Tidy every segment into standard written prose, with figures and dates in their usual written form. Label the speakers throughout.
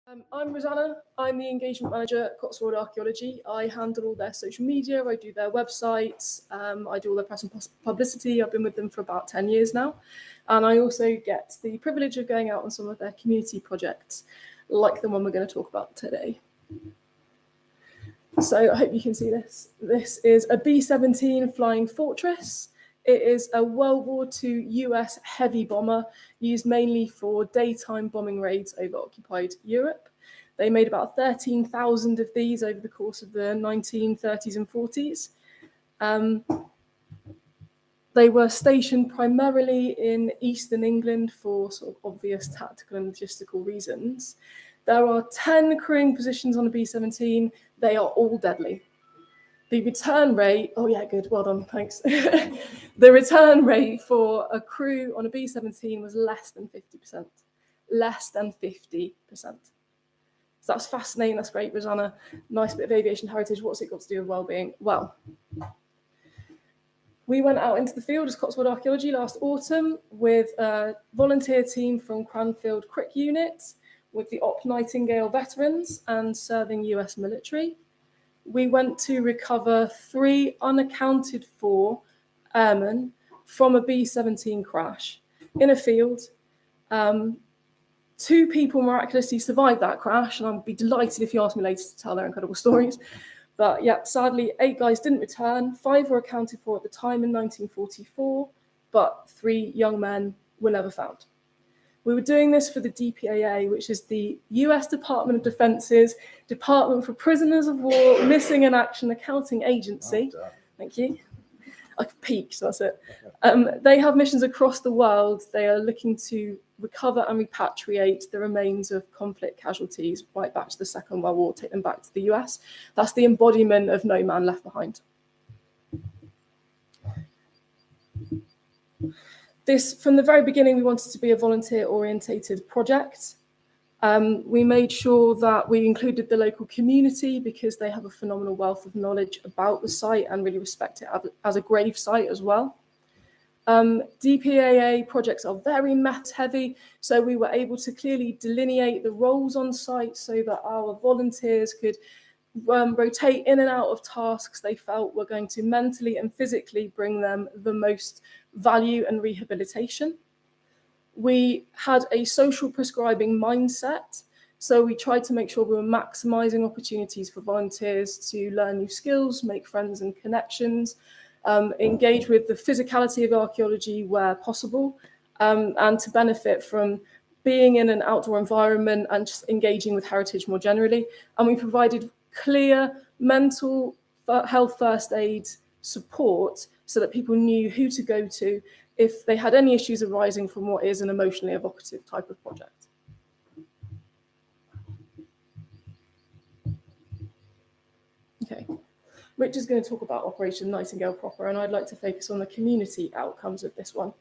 Speaker 1: I'm Rosanna. I'm the engagement manager at Cotswold Archaeology. I handle all their social media, I do their websites, I do all their press and publicity. I've been with them for about 10 years now. And I also get the privilege of going out on some of their community projects, like the one we're going to talk about today. So I hope you can see this. This is a B-17 Flying Fortress. It is a World War II US heavy bomber used mainly for daytime bombing raids over occupied Europe. They made about 13,000 of these over the course of the 1930s and 40s. They were stationed primarily in eastern England for sort of obvious tactical and logistical reasons. There are 10 crewing positions on a B-17. They are all deadly. The return rate, oh yeah, good, well done, thanks. The return rate for a crew on a B-17 was less than 50%. Less than 50%. So that's fascinating, that's great, Rosanna. Nice bit of aviation heritage. What's it got to do with wellbeing? Well, we went out into the field as Cotswold Archaeology last autumn with a volunteer team from Cranfield Crick Unit, with the Nightingale veterans and serving US military. We went to recover 3 unaccounted for airmen from a B-17 crash in a field. 2 people miraculously survived that crash, and I'd be delighted if you asked me later to tell their incredible stories. But yeah, sadly, 8 guys didn't return. 5 were accounted for at the time in 1944, but 3 young men were never found. We were doing this for the DPAA, which is the US Department of Defence's Department for Prisoners of War, Missing in Action Accounting Agency. Oh, thank you. I peaked, that's it. They have missions across the world. They are looking to recover and repatriate the remains of conflict casualties right back to the Second World War, take them back to the US. That's the embodiment of no man left behind. This, from the very beginning, we wanted to be a volunteer-orientated project. We made sure that we included the local community because they have a phenomenal wealth of knowledge about the site and really respect it as a grave site as well. DPAA projects are very maths heavy, so we were able to clearly delineate the roles on site so that our volunteers could rotate in and out of tasks they felt were going to mentally and physically bring them the most value and rehabilitation. We had a social prescribing mindset, so we tried to make sure we were maximising opportunities for volunteers to learn new skills, make friends and connections, engage with the physicality of archaeology where possible, and to benefit from being in an outdoor environment and just engaging with heritage more generally. And we provided clear mental health first aid support so that people knew who to go to if they had any issues arising from what is an emotionally evocative type of project. Okay, Rich is going to talk about Operation Nightingale proper, and I'd like to focus on the community outcomes of this one.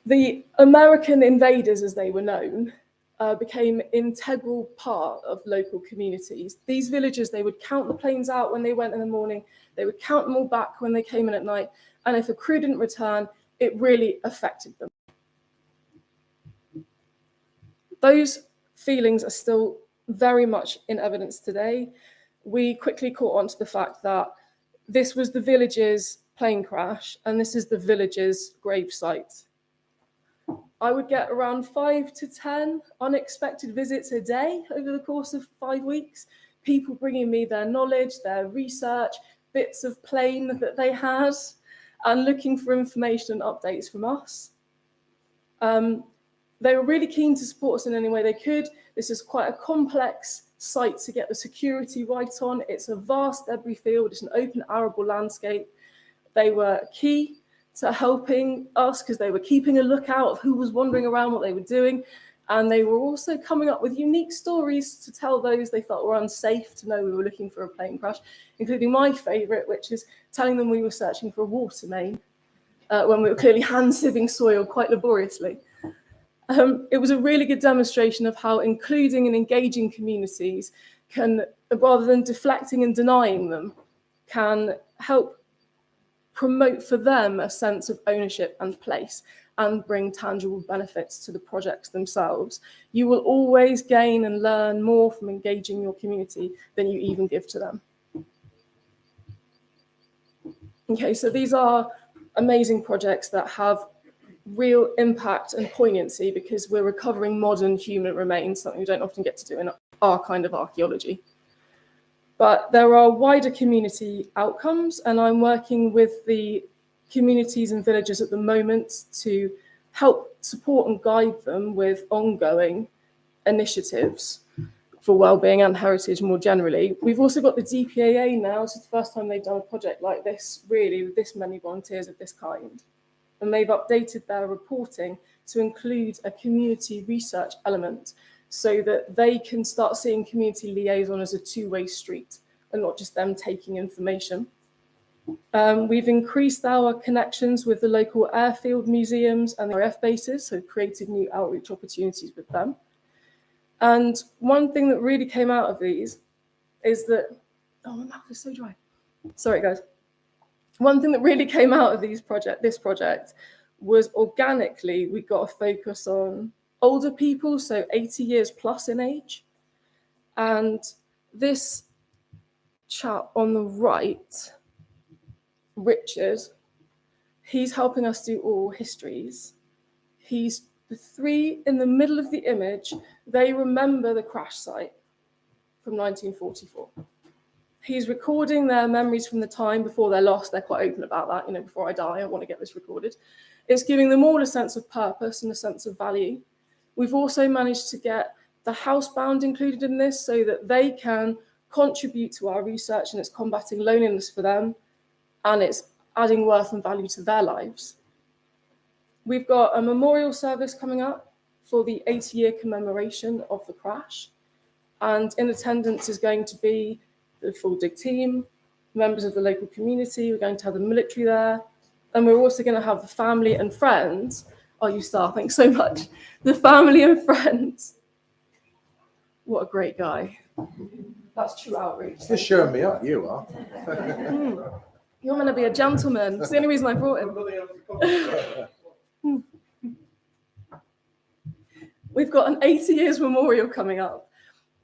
Speaker 1: The American invaders, as they were known, became integral part of local communities. These villagers, they would count the planes out when they went in the morning, they would count them all back when they came in at night, and if a crew didn't return, it really affected them. Those feelings are still very much in evidence today. We quickly caught on to the fact that this was the villagers' plane crash, and this is the villagers' grave site. I would get around 5 to 10 unexpected visits a day over the course of 5 weeks, people bringing me their knowledge, their research, bits of plane that they had, and looking for information and updates from us. They were really keen to support us in any way they could. This is quite a complex site to get the security right on. It's a vast debris field, it's an open arable landscape. They were key to helping us because they were keeping a lookout of who was wandering around, what they were doing. And they were also coming up with unique stories to tell those they felt were unsafe to know we were looking for a plane crash, including my favourite, which is telling them we were searching for a water main when we were clearly hand-sieving soil quite laboriously. It was a really good demonstration of how including and engaging communities can, rather than deflecting and denying them, can help promote for them a sense of ownership and place. and bring tangible benefits to the projects themselves. You will always gain and learn more from engaging your community than you even give to them. Okay, so these are amazing projects that have real impact and poignancy because we're recovering modern human remains, something we don't often get to do in our kind of archaeology. But there are wider community outcomes, and I'm working with the communities and villages at the moment to help support and guide them with ongoing initiatives for wellbeing and heritage more generally. We've also got the DPAA now. It's the first time they've done a project like this, really, with this many volunteers of this kind. And they've updated their reporting to include a community research element so that they can start seeing community liaison as a two-way street and not just them taking information. We've increased our connections with the local airfield museums and the RAF bases, so created new outreach opportunities with them. And one thing that really came out of these is that, oh, my mouth is so dry. Sorry, guys. One thing that really came out of this project was organically, we got a focus on older people, so 80 years plus in age. And this chap on the right, Richard, he's helping us do oral histories. He's the three in the middle of the image. They remember the crash site from 1944. He's recording their memories from the time before they're lost. They're quite open about that. You know, before I die, I want to get this recorded. It's giving them all a sense of purpose and a sense of value. We've also managed to get the housebound included in this so that they can contribute to our research, and it's combating loneliness for them, and it's adding worth and value to their lives. We've got a memorial service coming up for the 80-year commemoration of the crash, and in attendance is going to be the full dig team, members of the local community. We're going to have the military there, and we're also going to have the family and friends. Oh, you star, thanks so much. The family and friends. What a great guy. That's true outreach.
Speaker 2: You're showing me up, you are.
Speaker 1: You're going to be a gentleman. That's the only reason I brought him. We've got an 80 years memorial coming up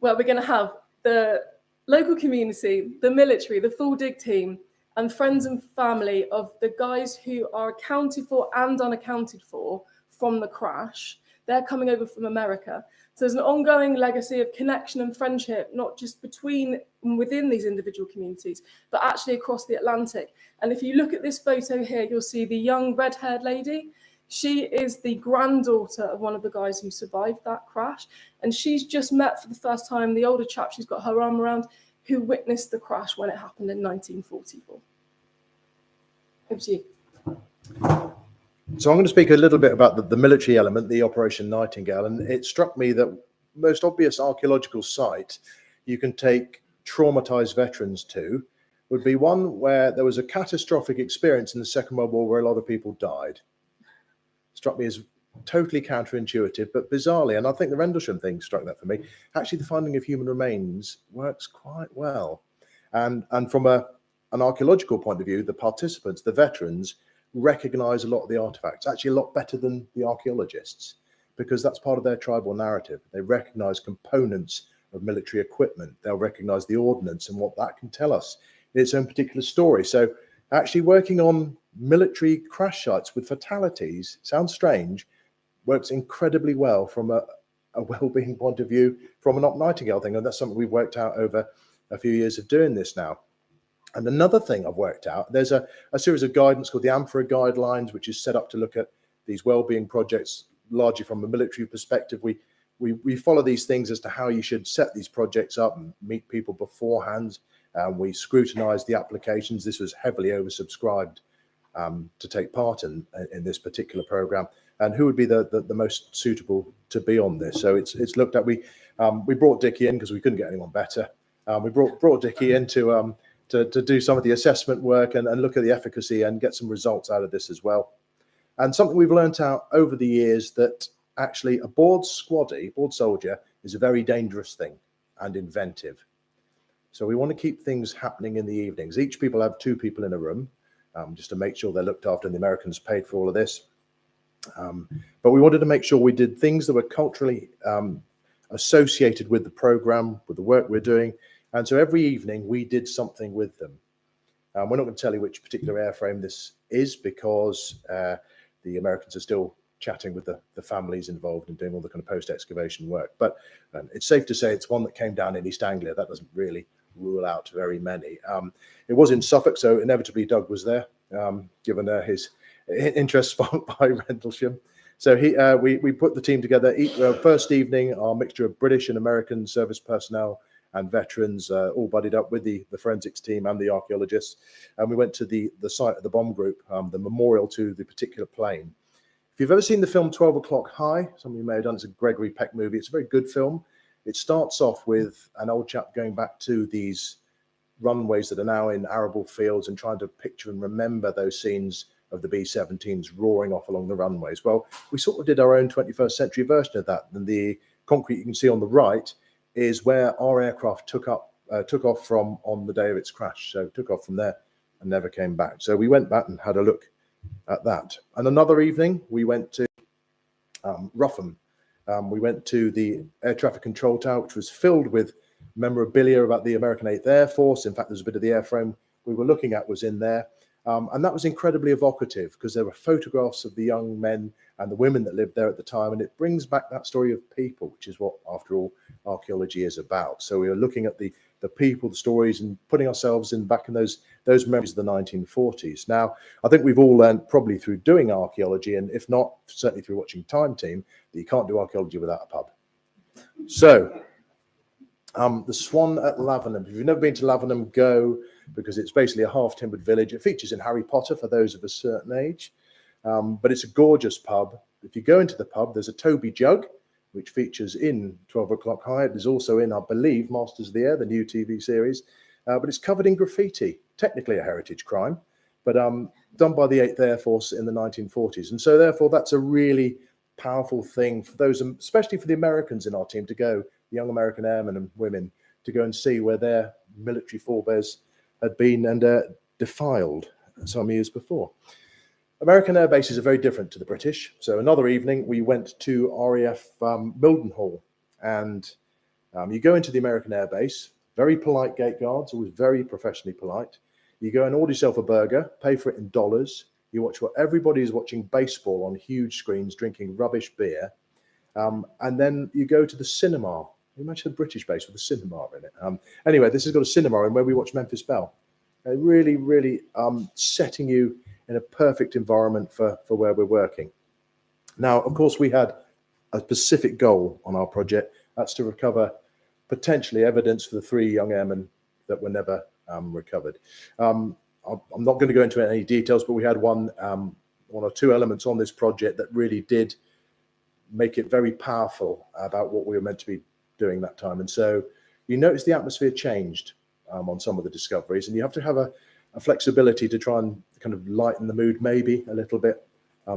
Speaker 1: where we're going to have the local community, the military, the full dig team, and friends and family of the guys who are accounted for and unaccounted for from the crash. They're coming over from America. So there's an ongoing legacy of connection and friendship, not just between and within these individual communities, but actually across the Atlantic. And if you look at this photo here, you'll see the young red-haired lady. She is the granddaughter of one of the guys who survived that crash. And she's just met for the first time the older chap she's got her arm around, who witnessed the crash when it happened in 1944. Over to you.
Speaker 2: So I'm going to speak a little bit about the military element, the Operation Nightingale, and it struck me that most obvious archaeological site you can take traumatized veterans to would be one where there was a catastrophic experience in the Second World War where a lot of people died. Struck me as totally counterintuitive, but bizarrely, and I think the Rendlesham thing struck that for me, actually the finding of human remains works quite well. And from an archaeological point of view, the participants, the veterans, recognize a lot of the artifacts, actually a lot better than the archaeologists, because that's part of their tribal narrative. They recognize components of military equipment. They'll recognize the ordnance and what that can tell us in its own particular story. So actually working on military crash sites with fatalities, sounds strange, works incredibly well from a well-being point of view, from an Nightingale thing. And that's something we've worked out over a few years of doing this now. And another thing I've worked out, there's a series of guidance called the AMFRA guidelines, which is set up to look at these well-being projects largely from a military perspective. We follow these things as to how you should set these projects up and meet people beforehand. We scrutinize the applications. This was heavily oversubscribed to take part in this particular program, and who would be the most suitable to be on this. So it's looked at. We brought Dickie in because we couldn't get anyone better. We brought Dickie in to do some of the assessment work and look at the efficacy and get some results out of this as well. And something we've learnt out over the years, that actually a board soldier is a very dangerous thing and inventive. So we want to keep things happening in the evenings. Each people have 2 people in a room, just to make sure they're looked after, and the Americans paid for all of this. But we wanted to make sure we did things that were culturally associated with the program, with the work we're doing. And so every evening we did something with them. We're not going to tell you which particular airframe this is, because the Americans are still chatting with the families involved and doing all the kind of post-excavation work. But it's safe to say it's one that came down in East Anglia. That doesn't really rule out very many. It was in Suffolk, so inevitably Doug was there, given his interest sparked by Rendlesham. So we put the team together. First evening, our mixture of British and American service personnel and veterans all buddied up with the forensics team and the archaeologists. And we went to the site of the bomb group, the memorial to the particular plane. If you've ever seen the film 12 O'Clock High, some of you may have done, it's a Gregory Peck movie. It's a very good film. It starts off with an old chap going back to these runways that are now in arable fields and trying to picture and remember those scenes of the B-17s roaring off along the runways. Well, we sort of did our own 21st century version of that. And the concrete you can see on the right is where our aircraft took off from on the day of its crash. So took off from there and never came back. So we went back and had a look at that. And another evening, we went to Rougham. We went to the air traffic control tower, which was filled with memorabilia about the American 8th Air Force. In fact, there's a bit of the airframe we were looking at was in there. And that was incredibly evocative, because there were photographs of the young men and the women that lived there at the time. And it brings back that story of people, which is what, after all, archaeology is about. So we were looking at the people, the stories, and putting ourselves back in those memories of the 1940s. Now, I think we've all learned, probably through doing archaeology, and if not, certainly through watching Time Team, that you can't do archaeology without a pub. So the Swan at Lavenham. If you've never been to Lavenham, go, because it's basically a half-timbered village. It features in Harry Potter for those of a certain age, but it's a gorgeous pub. If you go into the pub, there's a Toby jug, which features in 12 O'Clock High. It is also in, I believe, Masters of the Air, the new TV series, but it's covered in graffiti, technically a heritage crime, but done by the 8th Air Force in the 1940s. And so therefore, that's a really powerful thing for those, especially for the Americans in our team, to go, the young American airmen and women, to go and see where their military forebears had been and defiled some years before. American air bases are very different to the British. So another evening, we went to RAF Mildenhall, and you go into the American air base, very polite gate guards, always very professionally polite. You go and order yourself a burger, pay for it in dollars. You watch what everybody is watching baseball on huge screens, drinking rubbish beer. And then you go to the cinema. You imagine the British base with a cinema in it. Anyway, this has got a cinema in where we watch Memphis Belle. Really, really setting you in a perfect environment for where we're working. Now, of course, we had a specific goal on our project. That's to recover potentially evidence for the 3 young airmen that were never recovered. I'm not going to go into any details, but we had one or 2 elements on this project that really did make it very powerful about what we were meant to be doing that time. And so you notice the atmosphere changed on some of the discoveries, and you have to have a flexibility to try and kind of lighten the mood maybe a little bit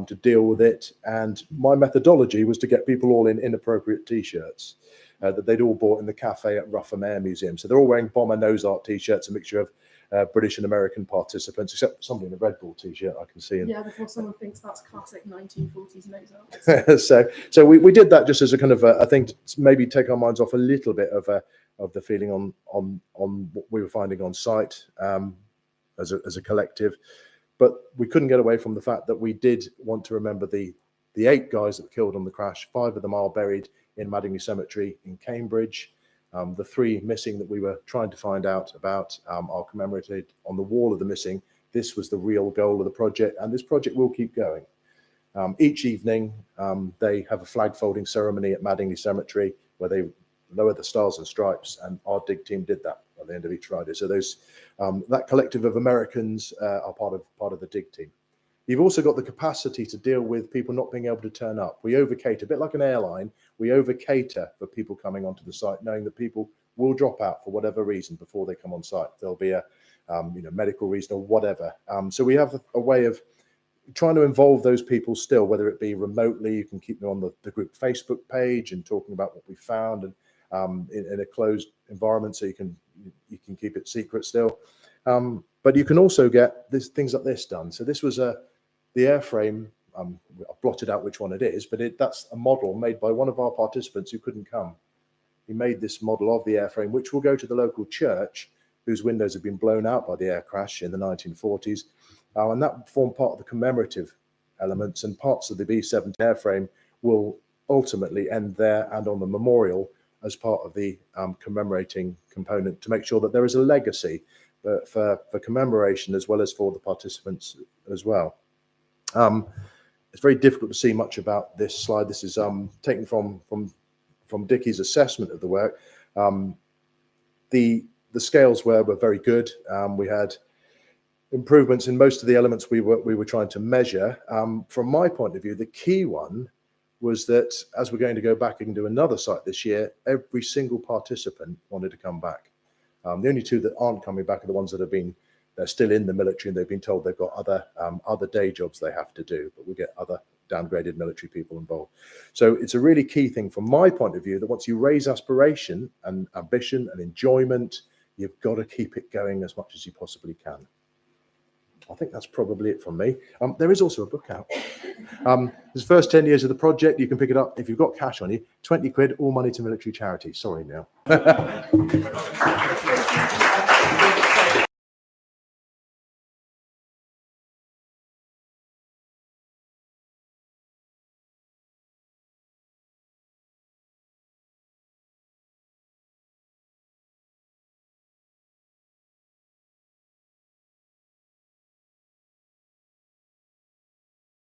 Speaker 2: to deal with it. And my methodology was to get people all in inappropriate T-shirts that they'd all bought in the cafe at Rougham Air Museum. So they're all wearing Bomber Nose Art T-shirts, a mixture of British and American participants, except somebody in a Red Bull T-shirt I can see.
Speaker 1: Yeah, before someone thinks that's classic 1940s nose art.
Speaker 2: So we did that just as a kind of I think to maybe take our minds off a little bit of the feeling on what we were finding on site as a collective, but we couldn't get away from the fact that we did want to remember the 8 guys that were killed on the crash. 5 of them are buried in Madingley Cemetery in Cambridge. The 3 missing that we were trying to find out about are commemorated on the wall of the missing. This was the real goal of the project, and this project will keep going. Each evening, they have a flag folding ceremony at Madingley Cemetery where they lower the stars and stripes, and our dig team did that at the end of each Friday. So those that collective of Americans are part of the dig team. You've also got the capacity to deal with people not being able to turn up. We overcater, a bit like an airline, we overcater for people coming onto the site, knowing that people will drop out for whatever reason before they come on site. There'll be a medical reason or whatever. So we have a way of trying to involve those people still, whether it be remotely. You can keep them on the group Facebook page and talking about what we found, and in a closed environment, so you can keep it secret still. But you can also get things like this done. So this was the airframe I've blotted out which one it is, but that's a model made by one of our participants who couldn't come. He made this model of the airframe, which will go to the local church, whose windows have been blown out by the air crash in the 1940s. And that formed part of the commemorative elements, and parts of the B-7 airframe will ultimately end there and on the memorial as part of the commemorating component, to make sure that there is a legacy for commemoration as well as for the participants as well. It's very difficult to see much about this slide. This is taken from Dickie's assessment of the work. The scales were very good. We had improvements in most of the elements we were trying to measure. From my point of view, the key one was that, as we're going to go back and do another site this year, every single participant wanted to come back. The only two that aren't coming back are the ones that they're still in the military, and they've been told they've got other day jobs they have to do, but we'll get other downgraded military people involved. So it's a really key thing from my point of view, that once you raise aspiration and ambition and enjoyment, you've got to keep it going as much as you possibly can. I think that's probably it from me. There is also a book out. This first 10 years of the project, you can pick it up if you've got cash on you. 20 quid, all money to military charity. Sorry, Neil.